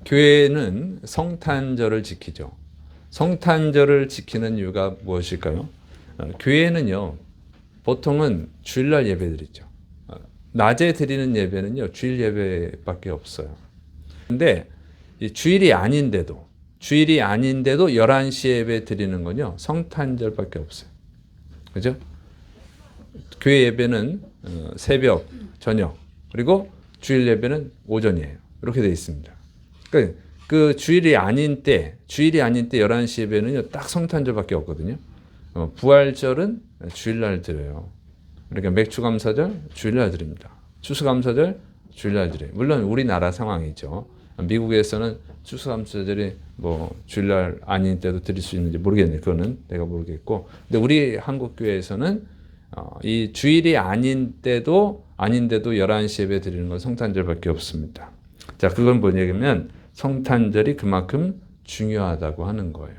교회는 성탄절을 지키죠. 성탄절을 지키는 이유가 무엇일까요? 교회는요, 보통은 주일날 예배드리죠. 낮에 드리는 예배는요, 주일 예배밖에 없어요. 근데 주일이 아닌데도 11시 예배 드리는 건요, 성탄절밖에 없어요. 그죠? 교회 예배는 새벽, 저녁, 그리고 주일 예배는 오전이에요. 이렇게 되어 있습니다. 그러니까 그 주일이 아닌 때 11시 예배는요, 딱 성탄절밖에 없거든요. 부활절은 주일날 드려요. 그러니까 맥주감사절 주일날 드립니다. 추수감사절 주일날 드려요. 물론 우리나라 상황이죠. 미국에서는 추수감사절이 뭐 주일날 아닌 때도 드릴 수 있는지 모르겠네요. 그거는 내가 모르겠고. 근데 우리 한국 교회에서는 이 주일이 아닌데도 11시 예배 드리는 건 성탄절밖에 없습니다. 자, 그건 뭐냐면 성탄절이 그만큼 중요하다고 하는 거예요.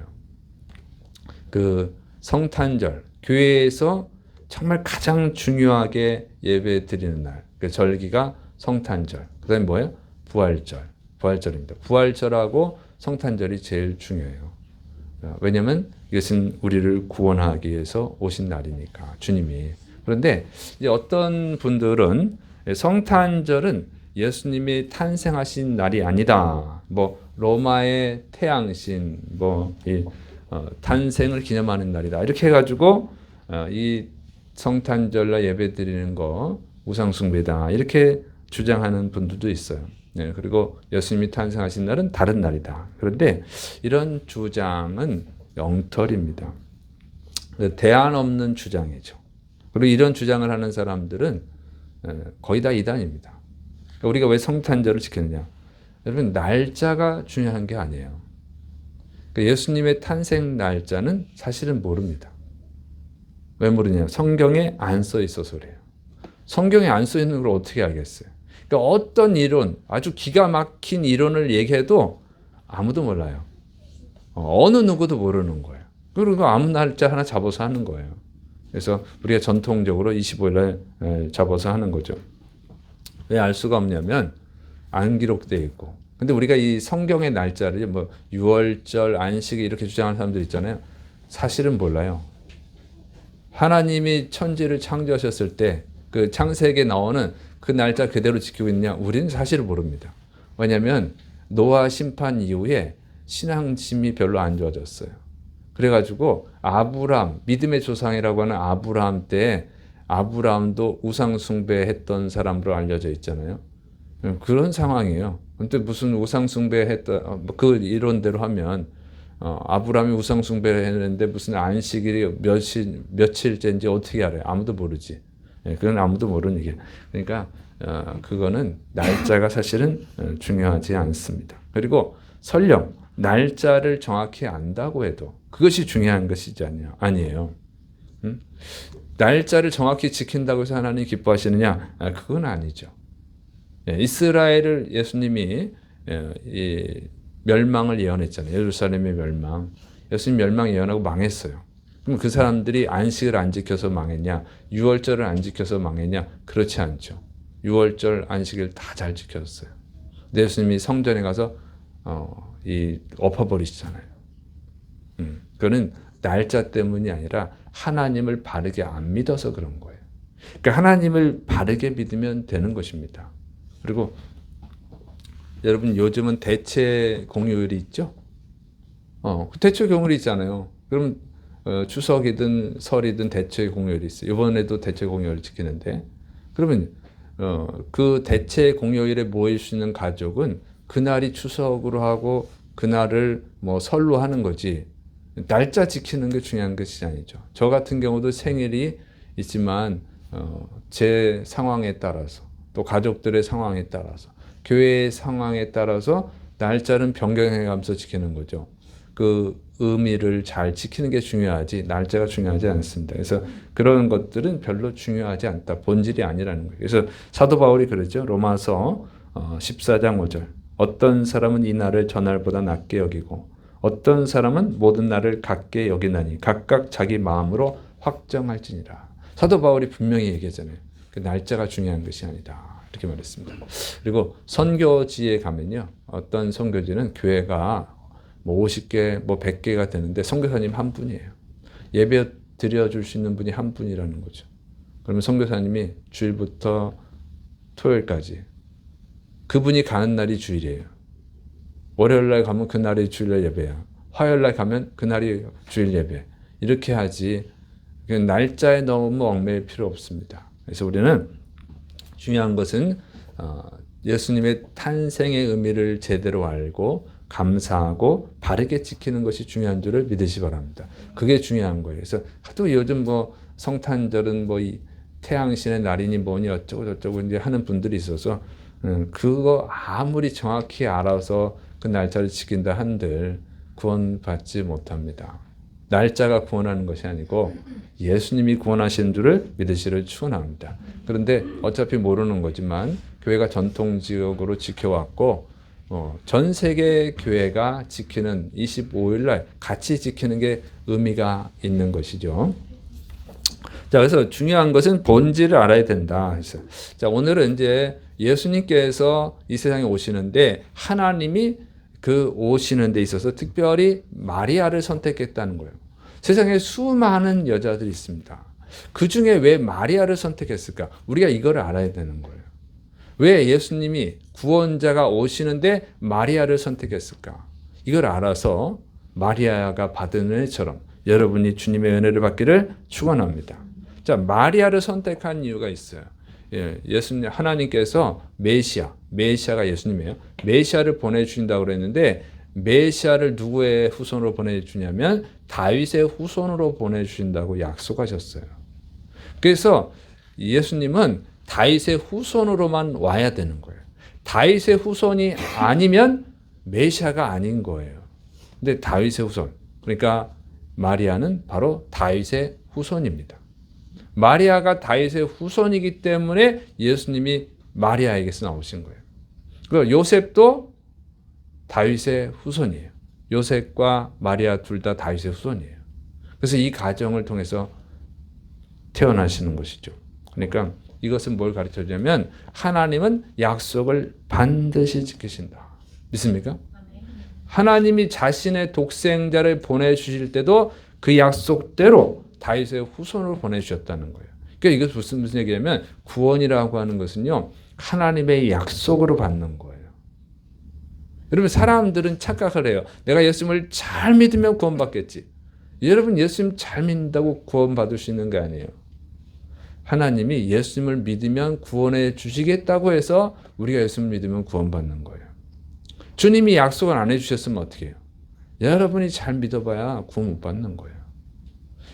그 성탄절, 교회에서 정말 가장 중요하게 예배 드리는 날, 그 절기가 성탄절. 그다음에 뭐예요? 부활절입니다. 부활절하고 성탄절이 제일 중요해요. 왜냐하면 이것은 우리를 구원하기 위해서 오신 날이니까, 주님이. 그런데 이제 어떤 분들은 성탄절은 예수님이 탄생하신 날이 아니다. 뭐 로마의 태양신, 탄생을 기념하는 날이다. 이렇게 해가지고 이 성탄절날 예배드리는 거 우상숭배다. 이렇게 주장하는 분들도 있어요. 네, 그리고 예수님이 탄생하신 날은 다른 날이다. 그런데 이런 주장은 엉터리입니다. 대안 없는 주장이죠. 그리고 이런 주장을 하는 사람들은 거의 다 이단입니다. 우리가 왜 성탄절을 지키느냐? 여러분, 날짜가 중요한 게 아니에요. 예수님의 탄생 날짜는 사실은 모릅니다. 왜 모르냐? 성경에 안 써 있어서 그래요. 성경에 안 써 있는 걸 어떻게 알겠어요? 그러니까 어떤 이론, 아주 기가 막힌 이론을 얘기해도 아무도 몰라요. 어느 누구도 모르는 거예요. 그리고 아무 날짜 하나 잡아서 하는 거예요. 그래서 우리가 전통적으로 25일날 잡아서 하는 거죠. 왜 알 수가 없냐면 안 기록되어 있고. 근데 우리가 이 성경의 날짜를 뭐 6월절, 안식 이렇게 주장하는 사람들 있잖아요. 사실은 몰라요. 하나님이 천지를 창조하셨을 때 그 창세기에 나오는 그 날짜 그대로 지키고 있느냐? 우리는 사실을 모릅니다. 왜냐하면 노아 심판 이후에 신앙심이 별로 안 좋아졌어요. 그래가지고 아브람, 믿음의 조상이라고 하는 아브람 때 아브람도 우상 숭배했던 사람으로 알려져 있잖아요. 그런 상황이에요. 근데 무슨 우상 숭배했던 그 이론대로 하면 아브람이 우상 숭배를 했는데 무슨 안식일이 며칠째인지 어떻게 알아요? 아무도 모르지. 그건 아무도 모르는 얘기예요. 그러니까 그거는 날짜가 사실은 중요하지 않습니다. 그리고 설령 날짜를 정확히 안다고 해도 그것이 중요한 것이지 아니에요. 날짜를 정확히 지킨다고 해서 하나님이 기뻐하시느냐? 그건 아니죠. 이스라엘을 예수님이 멸망을 예언했잖아요. 예루살렘의 멸망. 예수님 멸망 예언하고 망했어요. 그럼 그 사람들이 안식을 안 지켜서 망했냐? 6월절을 안 지켜서 망했냐? 그렇지 않죠. 6월절 안식일 다 잘 지켰어요. 근데 예수님이 성전에 가서 엎어버리시잖아요. 그거는 날짜 때문이 아니라 하나님을 바르게 안 믿어서 그런 거예요. 그러니까 하나님을 바르게 믿으면 되는 것입니다. 그리고 여러분 요즘은 대체 공휴일이 있죠? 대체 공휴일이 있잖아요. 그럼 추석이든 설이든 대체 공휴일이 있어요. 이번에도 대체 공휴일을 지키는데 그러면 그 대체 공휴일에 모일 수 있는 가족은 그날이 추석으로 하고 그날을 뭐 설로 하는 거지 날짜 지키는 게 중요한 것이 아니죠. 저 같은 경우도 생일이 있지만 제 상황에 따라서 또 가족들의 상황에 따라서 교회의 상황에 따라서 날짜는 변경해가면서 지키는 거죠. 그 의미를 잘 지키는 게 중요하지 날짜가 중요하지 않습니다. 그래서 그런 것들은 별로 중요하지 않다. 본질이 아니라는 거예요. 그래서 사도 바울이 그러죠. 로마서 14장 5절. 어떤 사람은 이 날을 저 날보다 낮게 여기고 어떤 사람은 모든 날을 같게 여기나니 각각 자기 마음으로 확정할지니라. 사도 바울이 분명히 얘기하잖아요. 그 날짜가 중요한 것이 아니다. 이렇게 말했습니다. 그리고 선교지에 가면요. 어떤 선교지는 교회가 뭐 50개, 뭐 100개가 되는데 선교사님 한 분이에요. 예배 드려줄 수 있는 분이 한 분이라는 거죠. 그러면 선교사님이 주일부터 토요일까지 그분이 가는 날이 주일이에요. 월요일 날 가면 그날이 주일 예배야. 화요일 날 가면 그날이 주일 예배. 이렇게 하지 날짜에 너무 얽매일 필요 없습니다. 그래서 우리는 중요한 것은 예수님의 탄생의 의미를 제대로 알고 감사하고 바르게 지키는 것이 중요한 줄을 믿으시 바랍니다. 그게 중요한 거예요. 그래서 하도 요즘 뭐 성탄절은 뭐 이 태양신의 날이니 뭐니 어쩌고 저쩌고 이제 하는 분들이 있어서 그거 아무리 정확히 알아서 그 날짜를 지킨다 한들 구원받지 못합니다. 날짜가 구원하는 것이 아니고 예수님이 구원하신 줄을 믿으시를 축원합니다. 그런데 어차피 모르는 거지만 교회가 전통적으로 지켜왔고 전 세계 교회가 지키는 25일 날 같이 지키는 게 의미가 있는 것이죠. 자, 그래서 중요한 것은 본질을 알아야 된다. 그래서 자, 오늘은 이제 예수님께서 이 세상에 오시는데 하나님이 그 오시는 데 있어서 특별히 마리아를 선택했다는 거예요. 세상에 수많은 여자들이 있습니다. 그 중에 왜 마리아를 선택했을까? 우리가 이걸 알아야 되는 거예요. 왜 예수님이 구원자가 오시는데 마리아를 선택했을까? 이걸 알아서 마리아가 받은 은혜처럼 여러분이 주님의 은혜를 받기를 축원합니다. 자, 마리아를 선택한 이유가 있어요. 예수님 하나님께서 메시아가 예수님이에요. 메시아를 보내주신다고 그랬는데 메시아를 누구의 후손으로 보내주냐면 다윗의 후손으로 보내주신다고 약속하셨어요. 그래서 예수님은 다윗의 후손으로만 와야 되는 거예요. 다윗의 후손이 아니면 메시아가 아닌 거예요. 근데 다윗의 후손, 그러니까 마리아는 바로 다윗의 후손입니다. 마리아가 다윗의 후손이기 때문에 예수님이 마리아에게서 나오신 거예요. 그리고 요셉도 다윗의 후손이에요. 요셉과 마리아 둘 다 다윗의 후손이에요. 그래서 이 가정을 통해서 태어나시는 것이죠. 그러니까 이것은 뭘 가르쳐 주냐면 하나님은 약속을 반드시 지키신다. 믿습니까? 하나님이 자신의 독생자를 보내주실 때도 그 약속대로 다윗의 후손으로 보내주셨다는 거예요. 그러니까 이것은 무슨 얘기냐면 구원이라고 하는 것은요. 하나님의 약속으로 받는 거예요. 여러분 사람들은 착각을 해요. 내가 예수님을 잘 믿으면 구원받겠지. 여러분 예수님 잘 믿는다고 구원받을 수 있는 게 아니에요. 하나님이 예수님을 믿으면 구원해 주시겠다고 해서 우리가 예수님을 믿으면 구원받는 거예요. 주님이 약속을 안 해주셨으면 어떻게 해요? 여러분이 잘 믿어봐야 구원 못 받는 거예요.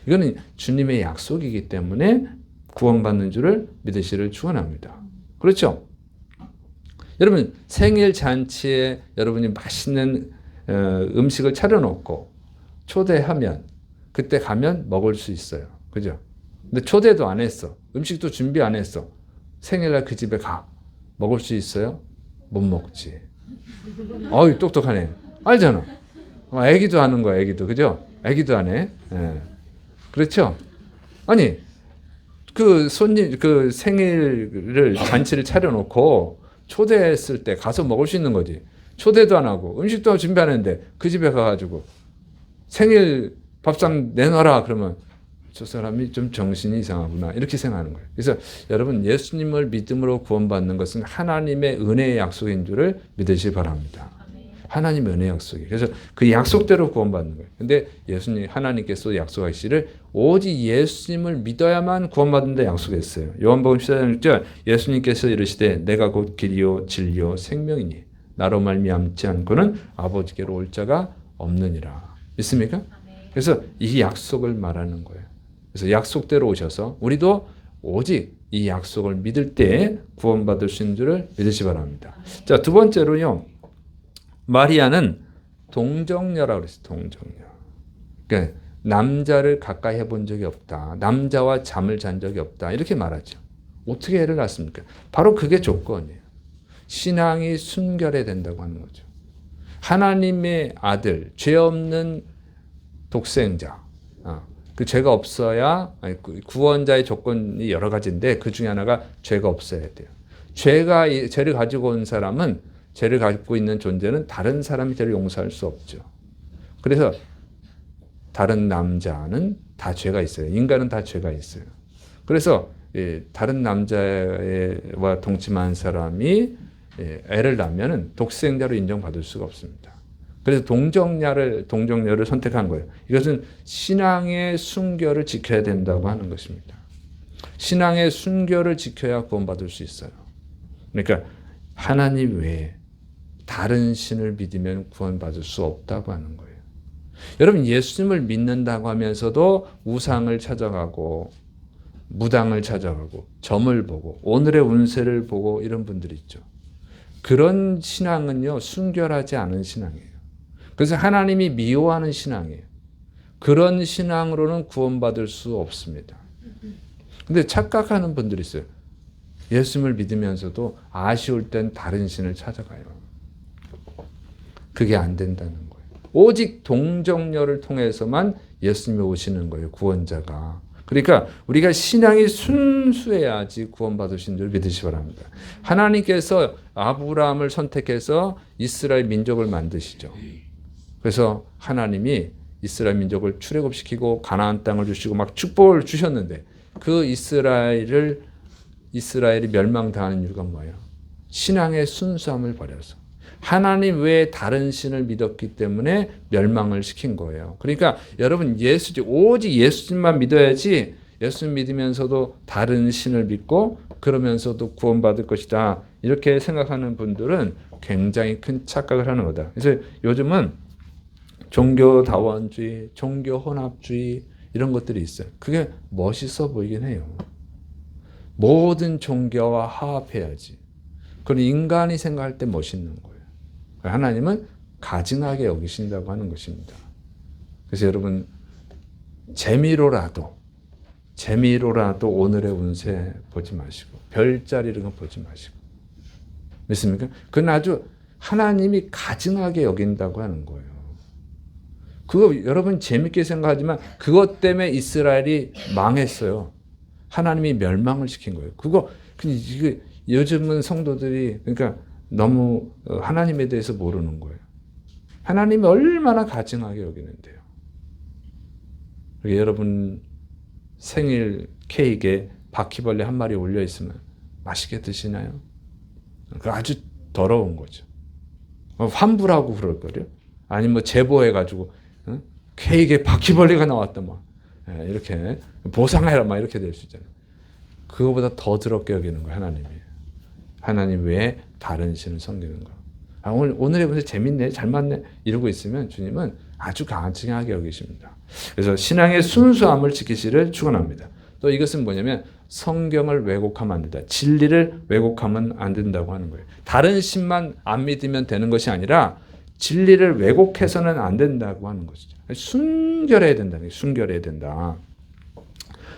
이거는 주님의 약속이기 때문에 구원받는 줄을 믿으시를 축원합니다. 그렇죠? 여러분 생일 잔치에 여러분이 맛있는 음식을 차려놓고 초대하면 그때 가면 먹을 수 있어요. 그죠? 근데 초대도 안 했어. 음식도 준비 안 했어. 생일날 그 집에 가. 먹을 수 있어요? 못 먹지. 어이 똑똑하네. 알잖아. 애기도 하는 거야. 애기도. 그죠? 애기도 안 해. 예. 그렇죠? 아니 그 손님 그 생일을 잔치를 차려놓고 초대했을 때 가서 먹을 수 있는 거지. 초대도 안 하고 음식도 준비 안 했는데 그 집에 가가지고 생일 밥상 내놔라 그러면 저 사람이 좀 정신이 이상하구나 이렇게 생각하는 거예요. 그래서 여러분 예수님을 믿음으로 구원받는 것은 하나님의 은혜의 약속인 줄을 믿으시기 바랍니다. 하나님의 은혜 약속이. 그래서 그 약속대로 구원받는 거예요. 근데 예수님 하나님께서 약속하시기를 오직 예수님을 믿어야만 구원받는다 약속했어요. 요한복음 14장 6절 예수님께서 이르시되 내가 곧 길이요 진리요 생명이니 나로 말미암지 않고는 아버지께로 올 자가 없느니라. 믿습니까? 그래서 이 약속을 말하는 거예요. 그래서 약속대로 오셔서 우리도 오직 이 약속을 믿을 때 구원받을 수 있는 줄을 믿으시 바랍니다. 자, 두 번째로요. 마리아는 동정녀라고 그랬어요. 동정녀. 그러니까 남자를 가까이 해본 적이 없다. 남자와 잠을 잔 적이 없다. 이렇게 말하죠. 어떻게 애를 낳습니까? 바로 그게 조건이에요. 신앙이 순결해야 된다고 하는 거죠. 하나님의 아들, 죄 없는 독생자. 그 죄가 없어야 구원자의 조건이 여러 가지인데 그 중에 하나가 죄가 없어야 돼요. 죄를 가지고 온 사람은, 죄를 갖고 있는 존재는 다른 사람이 죄를 용서할 수 없죠. 그래서 다른 남자는 다 죄가 있어요. 인간은 다 죄가 있어요. 그래서 다른 남자와 동침한 사람이 애를 낳으면 독생자로 인정받을 수가 없습니다. 그래서 동정녀를 선택한 거예요. 이것은 신앙의 순결을 지켜야 된다고 하는 것입니다. 신앙의 순결을 지켜야 구원받을 수 있어요. 그러니까 하나님 외에 다른 신을 믿으면 구원받을 수 없다고 하는 거예요. 여러분, 예수님을 믿는다고 하면서도 우상을 찾아가고 무당을 찾아가고 점을 보고 오늘의 운세를 보고 이런 분들이 있죠. 그런 신앙은요, 순결하지 않은 신앙이에요. 그래서 하나님이 미워하는 신앙이에요. 그런 신앙으로는 구원받을 수 없습니다. 근데 착각하는 분들이 있어요. 예수님을 믿으면서도 아쉬울 땐 다른 신을 찾아가요. 그게 안 된다는 거예요. 오직 동정녀를 통해서만 예수님이 오시는 거예요, 구원자가. 그러니까 우리가 신앙이 순수해야지 구원받으신 줄 믿으시기 바랍니다. 하나님께서 아브라함을 선택해서 이스라엘 민족을 만드시죠. 그래서 하나님이 이스라엘 민족을 출애굽시키고 가나안 땅을 주시고 막 축복을 주셨는데 그 이스라엘이 멸망당하는 이유가 뭐예요? 신앙의 순수함을 버려서 하나님 외에 다른 신을 믿었기 때문에 멸망을 시킨 거예요. 그러니까 여러분, 오직 예수님만 믿어야지, 예수님 믿으면서도 다른 신을 믿고 그러면서도 구원받을 것이다, 이렇게 생각하는 분들은 굉장히 큰 착각을 하는 거다. 그래서 요즘은 종교다원주의, 종교혼합주의 이런 것들이 있어요. 그게 멋있어 보이긴 해요. 모든 종교와 화합해야지. 그건 인간이 생각할 때 멋있는 거예요. 하나님은 가증하게 여기신다고 하는 것입니다. 그래서 여러분, 재미로라도 오늘의 운세 보지 마시고 별자리 이런 거 보지 마시고, 믿습니까? 그건 아주 하나님이 가증하게 여긴다고 하는 거예요. 그거 여러분 재밌게 생각하지만 그것 때문에 이스라엘이 망했어요. 하나님이 멸망을 시킨 거예요. 이게 요즘은 성도들이 그러니까 너무 하나님에 대해서 모르는 거예요. 하나님이 얼마나 가증하게 여기는데요. 여러분 생일 케이크에 바퀴벌레 한 마리 올려 있으면 맛있게 드시나요? 그 아주 더러운 거죠. 환불하고 그럴 거요. 아니면 제보해가지고 케이크에 바퀴벌레가 나왔다 막 이렇게 보상해라 막 이렇게 될 수 있잖아요. 그거보다 더 더럽게 여기는 거예요, 하나님이. 하나님 외에 다른 신을 섬기는 거. 오늘의 문제 재밌네, 잘 맞네 이러고 있으면 주님은 아주 가증하게 여기십니다. 그래서 신앙의 순수함을 지키시를 축원합니다. 또 이것은 뭐냐면 성경을 왜곡하면 안 된다. 진리를 왜곡하면 안 된다고 하는 거예요. 다른 신만 안 믿으면 되는 것이 아니라 진리를 왜곡해서는 안 된다고 하는 것이죠. 순결해야 된다는 거예요. 순결해야 된다.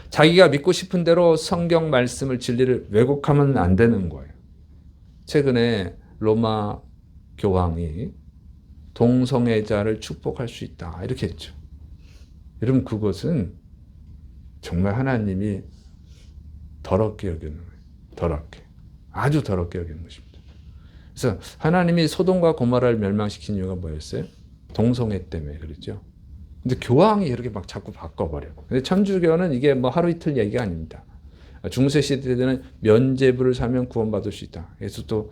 자기가 믿고 싶은 대로 성경 말씀을 진리를 왜곡하면 안 되는 거예요. 최근에 로마 교황이 동성애자를 축복할 수 있다 이렇게 했죠. 여러분, 그것은 정말 하나님이 더럽게 여기는 거예요. 더럽게. 아주 더럽게 여기는 것입니다. 그래서 하나님이 소돔과 고모라를 멸망시킨 이유가 뭐였어요? 동성애 때문에 그랬죠. 근데 교황이 이렇게 막 자꾸 바꿔버려. 근데 천주교는 이게 뭐 하루 이틀 얘기가 아닙니다. 중세 시대 때는 면죄부를 사면 구원받을 수 있다. 그래서 또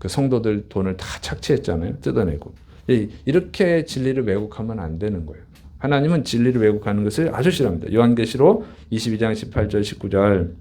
그 성도들 돈을 다 착취했잖아요. 뜯어내고. 이렇게 진리를 왜곡하면 안 되는 거예요. 하나님은 진리를 왜곡하는 것을 아주 싫어합니다. 요한계시록 22장 18절 19절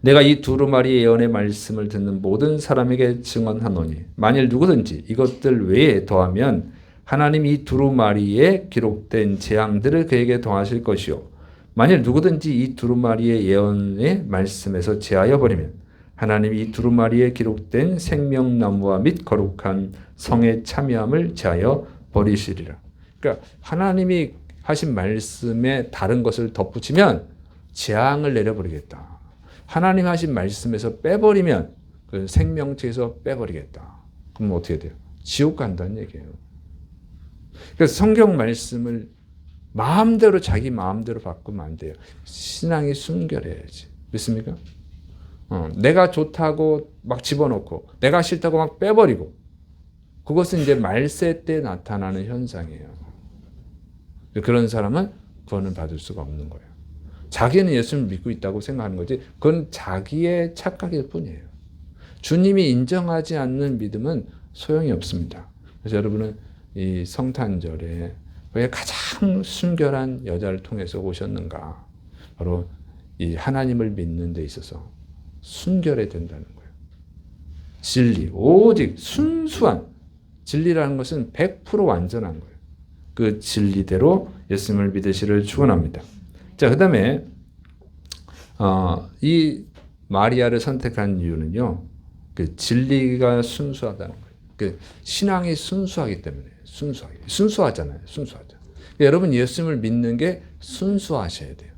내가 이 두루마리 예언의 말씀을 듣는 모든 사람에게 증언하노니 만일 누구든지 이것들 외에 더하면 하나님이 이 두루마리에 기록된 재앙들을 그에게 더하실 것이요 만일 누구든지 이 두루마리의 예언의 말씀에서 제하여 버리면 하나님이 이 두루마리에 기록된 생명나무와 및 거룩한 성의 참여함을 제하여 버리시리라. 그러니까 하나님이 하신 말씀에 다른 것을 덧붙이면 재앙을 내려버리겠다. 하나님 하신 말씀에서 빼버리면 그 생명체에서 빼버리겠다. 그럼 어떻게 돼요? 지옥 간다는 얘기예요. 그래서 성경 말씀을 마음대로 자기 마음대로 바꾸면 안 돼요. 신앙이 순결해야지. 믿습니까? 내가 좋다고 막 집어넣고 내가 싫다고 막 빼버리고 그것은 이제 말세 때 나타나는 현상이에요. 그런 사람은 구원을 받을 수가 없는 거예요. 자기는 예수를 믿고 있다고 생각하는 거지 그건 자기의 착각일 뿐이에요. 주님이 인정하지 않는 믿음은 소용이 없습니다. 그래서 여러분은 이 성탄절에 왜 가장 순결한 여자를 통해서 오셨는가? 바로 이 하나님을 믿는 데 있어서 순결해야 된다는 거예요. 진리, 오직 순수한 진리라는 것은 100% 완전한 거예요. 그 진리대로 예수님을 믿으시를 축원합니다. 자, 그다음에 이 마리아를 선택한 이유는요. 그 진리가 순수하다는 거예요. 그 신앙이 순수하기 때문에 순수하잖아요. 순수하죠. 여러분 예수님을 믿는 게 순수하셔야 돼요.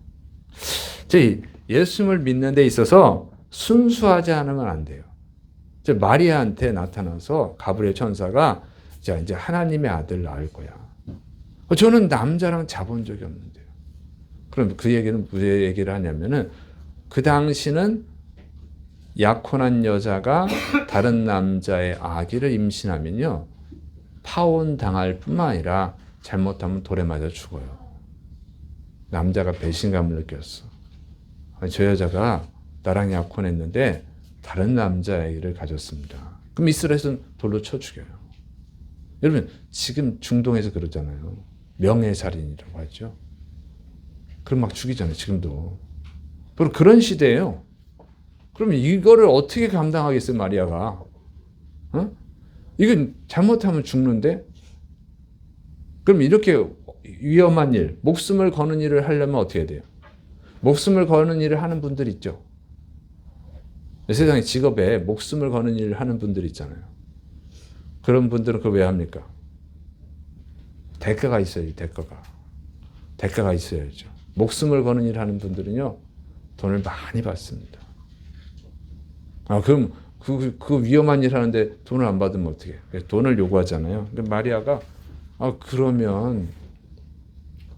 예수님을 믿는 데 있어서 순수하지 않으면 안 돼요. 마리아한테 나타나서 가브리엘 천사가 자 이제 하나님의 아들 낳을 거야. 저는 남자랑 자본 적이 없는데요. 그럼 그 얘기는 무슨 얘기를 하냐면은 그 당시는 약혼한 여자가 다른 남자의 아기를 임신하면요 파혼 당할 뿐만 아니라 잘못하면 돌에 맞아 죽어요. 남자가 배신감을 느꼈어. 저 여자가 나랑 약혼했는데 다른 남자아이를 가졌습니다. 그럼 이스라엘은 돌로 쳐 죽여요. 여러분 지금 중동에서 그러잖아요. 명예살인이라고 하죠. 그럼 막 죽이잖아요. 지금도. 바로 그런 시대예요. 그러면 이거를 어떻게 감당하겠어요, 마리아가? 이건 잘못하면 죽는데? 그럼 이렇게 위험한 일, 목숨을 거는 일을 하려면 어떻게 해야 돼요? 목숨을 거는 일을 하는 분들 있죠. 세상에 직업에 목숨을 거는 일을 하는 분들 있잖아요. 그런 분들은 그걸 왜 합니까? 대가가 있어야지, 대가가 있어야죠. 목숨을 거는 일을 하는 분들은요, 돈을 많이 받습니다. 그럼 그 위험한 일 하는데 돈을 안 받으면 어떻게 해요? 돈을 요구하잖아요. 근데 마리아가 그러면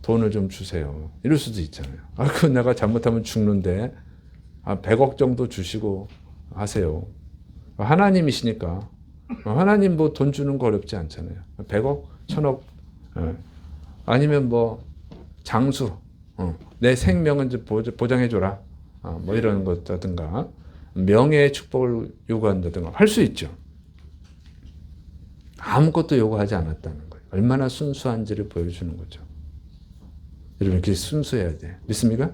돈을 좀 주세요. 이럴 수도 있잖아요. 그건 내가 잘못하면 죽는데 100억 정도 주시고 하세요. 하나님이시니까 하나님 뭐 돈 주는 거 어렵지 않잖아요. 100억, 1000억 아니면 뭐 장수 내 생명은 보장해 줘라. 뭐 이런 것다든가 명예의 축복을 요구한다든가 할 수 있죠. 아무것도 요구하지 않았다는 거예요. 얼마나 순수한지를 보여주는 거죠. 여러분 이렇게 순수해야 돼. 믿습니까?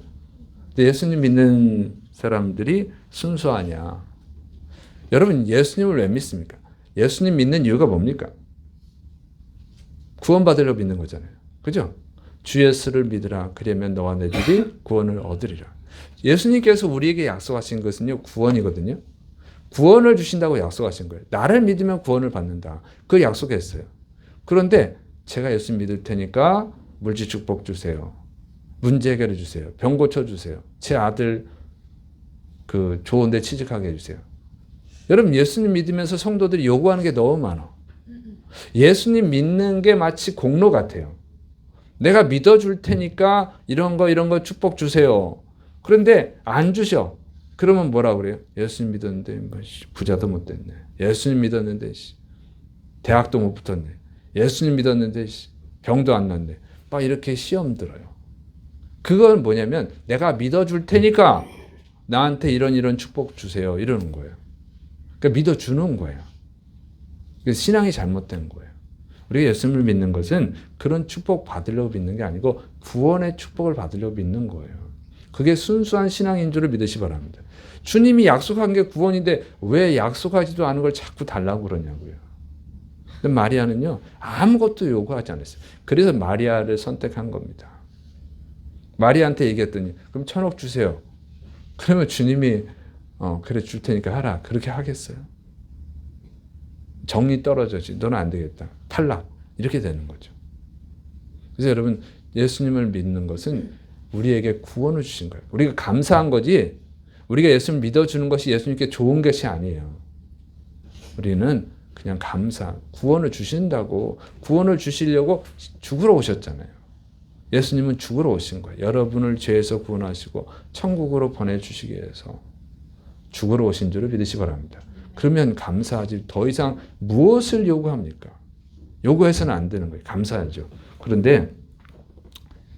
근데 예수님 믿는 사람들이 순수하냐? 여러분 예수님을 왜 믿습니까? 예수님 믿는 이유가 뭡니까? 구원받으려고 믿는 거잖아요. 그죠? 주 예수를 믿으라. 그러면 너와 내 집이 구원을 얻으리라. 예수님께서 우리에게 약속하신 것은요, 구원이거든요. 구원을 주신다고 약속하신 거예요. 나를 믿으면 구원을 받는다. 그걸 약속했어요. 그런데 제가 예수 믿을 테니까 물질 축복 주세요. 문제 해결해 주세요. 병 고쳐 주세요. 제 아들 좋은 데 취직하게 해 주세요. 여러분 예수님 믿으면서 성도들이 요구하는 게 너무 많아. 예수님 믿는 게 마치 공로 같아요. 내가 믿어줄 테니까 이런 거 축복 주세요. 그런데 안 주셔. 그러면 뭐라 그래요? 예수님 믿었는데 부자도 못 됐네. 예수님 믿었는데 대학도 못 붙었네. 예수님 믿었는데 병도 안 났네. 막 이렇게 시험 들어요. 그건 뭐냐면 내가 믿어줄 테니까 나한테 이런 축복 주세요. 이러는 거예요. 그러니까 믿어주는 거예요. 신앙이 잘못된 거예요. 우리가 예수님을 믿는 것은 그런 축복 받으려고 믿는 게 아니고 구원의 축복을 받으려고 믿는 거예요. 그게 순수한 신앙인 줄을 믿으시 바랍니다. 주님이 약속한 게 구원인데 왜 약속하지도 않은 걸 자꾸 달라고 그러냐고요. 근데 마리아는요, 아무것도 요구하지 않았어요. 그래서 마리아를 선택한 겁니다. 마리아한테 얘기했더니 그럼 1000억 주세요. 그러면 주님이 그래 줄 테니까 하라. 그렇게 하겠어요? 정이 떨어져지. 너는 안 되겠다. 탈락. 이렇게 되는 거죠. 그래서 여러분 예수님을 믿는 것은 우리에게 구원을 주신 거예요. 우리가 감사한 거지 우리가 예수님을 믿어주는 것이 예수님께 좋은 것이 아니에요. 우리는 그냥 구원을 주신다고 구원을 주시려고 죽으러 오셨잖아요. 예수님은 죽으러 오신 거예요. 여러분을 죄에서 구원하시고 천국으로 보내주시기 위해서. 죽으러 오신 줄을 믿으시기 바랍니다. 그러면 감사하지 더 이상 무엇을 요구합니까? 요구해서는 안 되는 거예요. 감사하죠. 그런데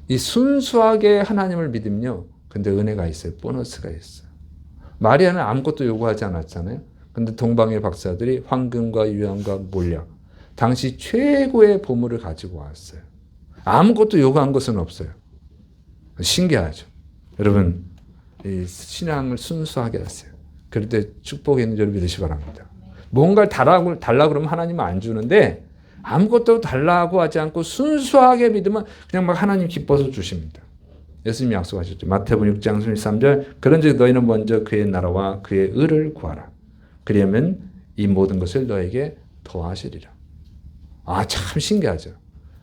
이 순수하게 하나님을 믿으면요. 근데 은혜가 있어요. 보너스가 있어요. 마리아는 아무것도 요구하지 않았잖아요. 근데 동방의 박사들이 황금과 유향과 몰약, 당시 최고의 보물을 가지고 왔어요. 아무것도 요구한 것은 없어요. 신기하죠. 여러분, 이 신앙을 순수하게 하세요. 그럴 때 축복이 있는 줄 믿으시기 바랍니다. 뭔가를 달라고 그러면 하나님은 안 주는데 아무것도 달라고 하지 않고 순수하게 믿으면 그냥 막 하나님 기뻐서 주십니다. 예수님이 약속하셨죠. 마태복음 6장 33절 그런즉 너희는 먼저 그의 나라와 그의 의를 구하라. 그러면 이 모든 것을 너에게 더하시리라. 아, 참 신기하죠.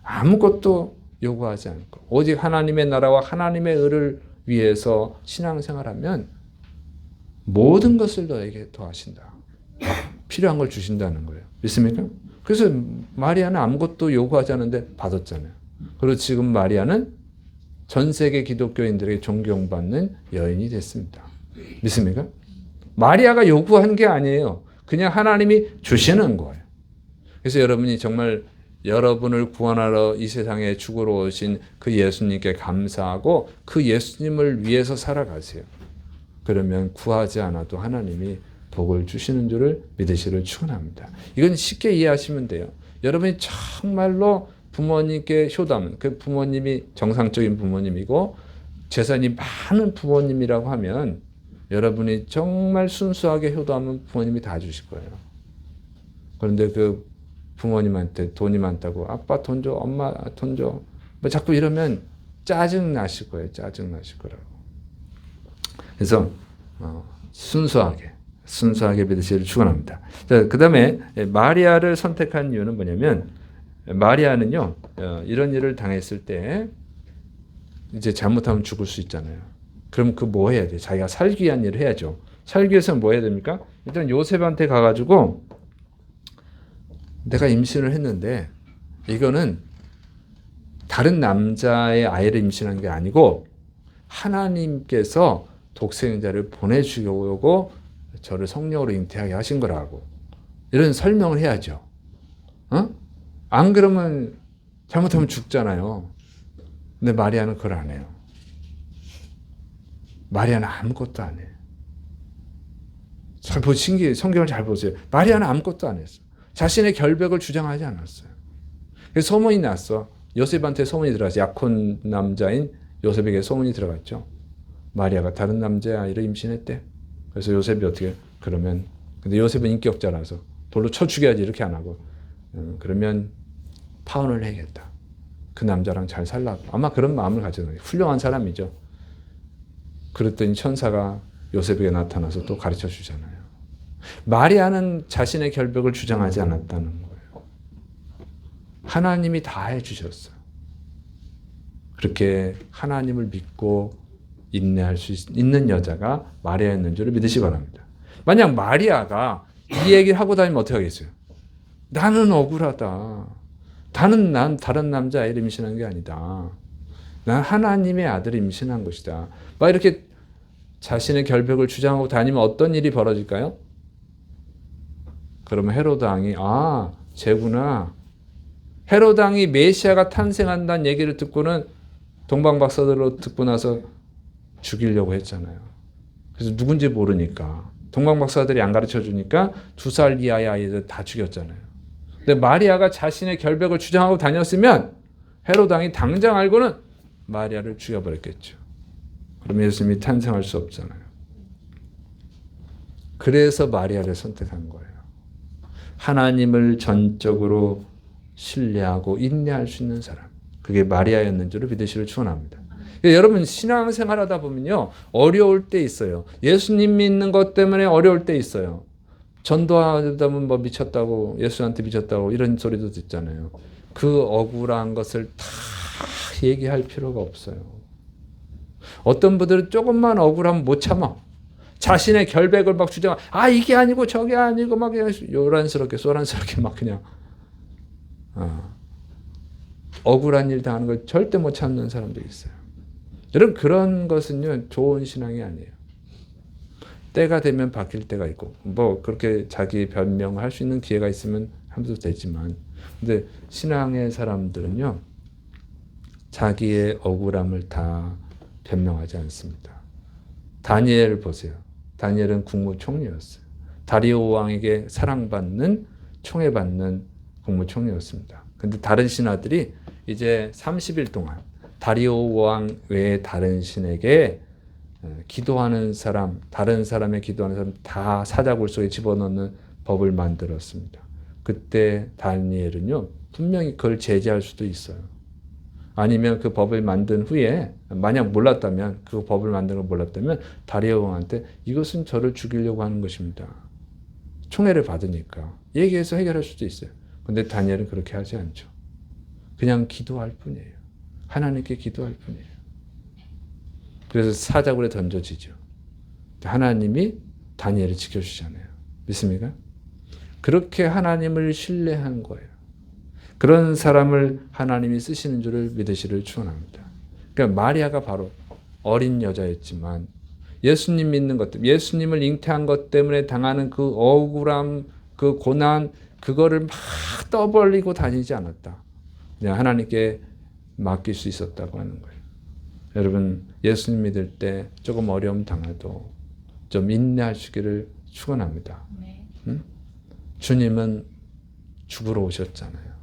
아무것도 요구하지 않고 오직 하나님의 나라와 하나님의 의를 위해서 신앙생활하면 모든 것을 너에게 더하신다. 필요한 걸 주신다는 거예요. 믿습니까? 그래서 마리아는 아무것도 요구하지 않는데 받았잖아요. 그리고 지금 마리아는 전 세계 기독교인들에게 존경받는 여인이 됐습니다. 믿습니까? 마리아가 요구한 게 아니에요. 그냥 하나님이 주시는 거예요. 그래서 여러분이 정말 여러분을 구원하러 이 세상에 죽으러 오신 그 예수님께 감사하고 그 예수님을 위해서 살아가세요. 그러면 구하지 않아도 하나님이 복을 주시는 줄을 믿으시기를 축원합니다. 이건 쉽게 이해하시면 돼요. 여러분이 정말로 부모님께 효도하면 그 부모님이 정상적인 부모님이고 재산이 많은 부모님이라고 하면 여러분이 정말 순수하게 효도하면 부모님이 다 주실 거예요. 그런데 그 부모님한테 돈이 많다고 아빠 돈 줘, 엄마 돈 줘, 뭐 자꾸 이러면 짜증 나실 거예요. 짜증 나실 거라고. 그래서 순수하게 믿으시기를 축원합니다. 자, 그다음에 마리아를 선택한 이유는 뭐냐면 마리아는요 이런 일을 당했을 때 이제 잘못하면 죽을 수 있잖아요. 그럼 그 뭐 해야 돼? 자기가 살기 위한 일을 해야죠. 살기 위해서는 뭐 해야 됩니까? 일단 요셉한테 가가지고 내가 임신을 했는데 이거는 다른 남자의 아이를 임신한 게 아니고 하나님께서 독생자를 보내주려고 저를 성령으로 잉태하게 하신 거라고 이런 설명을 해야죠. 안 그러면 잘못하면 죽잖아요. 근데 마리아는 그걸 안 해요. 마리아는 아무것도 안 해요. 신기해. 성경을 잘 보세요. 마리아는 아무것도 안 했어요. 자신의 결백을 주장하지 않았어요. 그래서 소문이 났어. 요셉한테 소문이 들어갔어요. 약혼 남자인 요셉에게 소문이 들어갔죠. 마리아가 다른 남자의 아이를 임신했대. 그래서 요셉이 어떻게 그러면 근데 요셉은 인격자라서 돌로 쳐 죽여야지 이렇게 안 하고 그러면 파혼을 해야겠다. 그 남자랑 잘 살라고 아마 그런 마음을 가지고 훌륭한 사람이죠. 그랬더니 천사가 요셉에게 나타나서 또 가르쳐 주잖아요. 마리아는 자신의 결백을 주장하지 않았다는 거예요. 하나님이 다 해주셨어요. 그렇게 하나님을 믿고 인내할 수 있는 여자가 마리아였는 줄을 믿으시기 바랍니다. 만약 마리아가 이 얘기를 하고 다니면 어떻게 하겠어요? 나는 억울하다. 난 다른 남자아이를 임신한 게 아니다. 난 하나님의 아들을 임신한 것이다. 막 이렇게 자신의 결백을 주장하고 다니면 어떤 일이 벌어질까요? 그러면 헤로드 왕이 쟤구나. 헤로드 왕이 메시아가 탄생한다는 얘기를 듣고는 동방박사들로 듣고 나서 죽이려고 했잖아요. 그래서 누군지 모르니까 동방박사들이 안 가르쳐 주니까 2살 이하의 아이들 다 죽였잖아요. 근데 마리아가 자신의 결백을 주장하고 다녔으면 헤로드 왕이 당장 알고는 마리아를 죽여버렸겠죠. 그럼 예수님이 탄생할 수 없잖아요. 그래서 마리아를 선택한 거예요. 하나님을 전적으로 신뢰하고 인내할 수 있는 사람. 그게 마리아였는 줄을 믿으시기를 축원합니다. 여러분 신앙생활하다 보면요 어려울 때 있어요. 예수님 믿는 것 때문에 어려울 때 있어요. 전도하다 보면 뭐 미쳤다고 예수한테 미쳤다고 이런 소리도 듣잖아요. 그 억울한 것을 다 얘기할 필요가 없어요. 어떤 분들은 조금만 억울하면 못 참아. 자신의 결백을 막 주장하고 이게 아니고 저게 아니고 막 그냥 요란스럽게 쏘란스럽게 막 그냥 억울한 일 당하는 걸 절대 못 참는 사람들이 있어요. 여러분 그런 것은요 좋은 신앙이 아니에요. 때가 되면 바뀔 때가 있고 뭐 그렇게 자기 변명을 할 수 있는 기회가 있으면 하면 되지만 근데 신앙의 사람들은요. 자기의 억울함을 다 변명하지 않습니다. 다니엘을 보세요. 다니엘은 국무총리였어요. 다리오 왕에게 사랑받는 총애받는 국무총리였습니다. 근데 다른 신하들이 이제 30일 동안 다리오 왕 외에 다른 신에게 기도하는 사람, 다른 사람의 기도하는 사람 다 사자굴 속에 집어넣는 법을 만들었습니다. 그때 다니엘은요, 분명히 그걸 제지할 수도 있어요. 아니면 그 법을 만든 후에 만약 몰랐다면 그 법을 만든 걸 몰랐다면 다리오 왕한테 이것은 저를 죽이려고 하는 것입니다. 총애를 받으니까 얘기해서 해결할 수도 있어요. 근데 다니엘은 그렇게 하지 않죠. 그냥 기도할 뿐이에요. 하나님께 기도할 뿐이에요. 그래서 사자굴에 던져지죠. 하나님이 다니엘을 지켜주잖아요. 믿습니까? 그렇게 하나님을 신뢰한 거예요. 그런 사람을 하나님이 쓰시는 줄을 믿으시를 축원합니다. 그러니까 마리아가 바로 어린 여자였지만 예수님 믿는 것 때문에 예수님을 잉태한 것 때문에 당하는 그 억울함, 그 고난 그거를 막 떠벌리고 다니지 않았다. 그냥 하나님께 맡길 수 있었다고 하는 거예요. 여러분 예수님 믿을 때 조금 어려움 당해도 좀 인내하시기를 축원합니다. 응? 주님은 죽으러 오셨잖아요.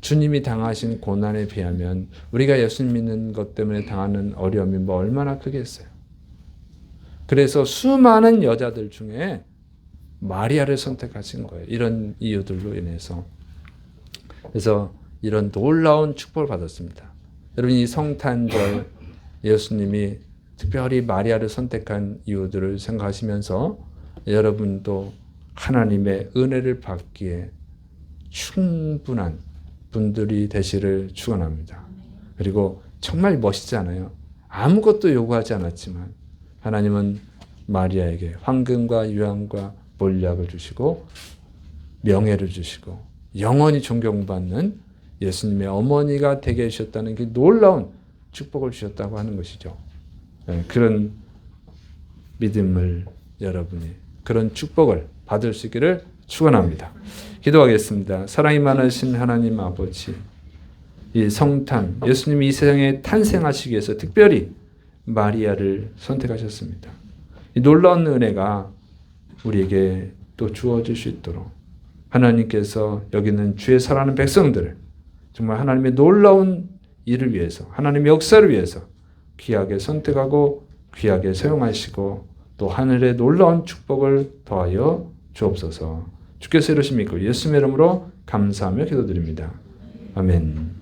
주님이 당하신 고난에 비하면 우리가 예수님 믿는 것 때문에 당하는 어려움이 뭐 얼마나 크겠어요. 그래서 수많은 여자들 중에 마리아를 선택하신 거예요. 이런 이유들로 인해서. 그래서 이런 놀라운 축복을 받았습니다. 여러분 이 성탄절 예수님이 특별히 마리아를 선택한 이유들을 생각하시면서 여러분도 하나님의 은혜를 받기에 충분한 분들이 되시를 축원합니다. 그리고 정말 멋있잖아요. 아무것도 요구하지 않았지만 하나님은 마리아에게 황금과 유황과 몰약을 주시고 명예를 주시고 영원히 존경받는 예수님의 어머니가 되게 해주셨다는 그 놀라운 축복을 주셨다고 하는 것이죠. 그런 믿음을 여러분이 그런 축복을 받을 수 있기를 축원합니다. 기도하겠습니다. 사랑이 많으신 하나님 아버지, 이 성탄, 예수님이 이 세상에 탄생하시기 위해서 특별히 마리아를 선택하셨습니다. 이 놀라운 은혜가 우리에게 또 주어질 수 있도록 하나님께서 여기는 주의 사랑하는 백성들을 정말 하나님의 놀라운 일을 위해서 하나님의 역사를 위해서 귀하게 선택하고 귀하게 사용하시고 또 하늘의 놀라운 축복을 더하여 주옵소서. 주께서 이러십니까? 예수님의 이름으로 감사하며 기도드립니다. 아멘.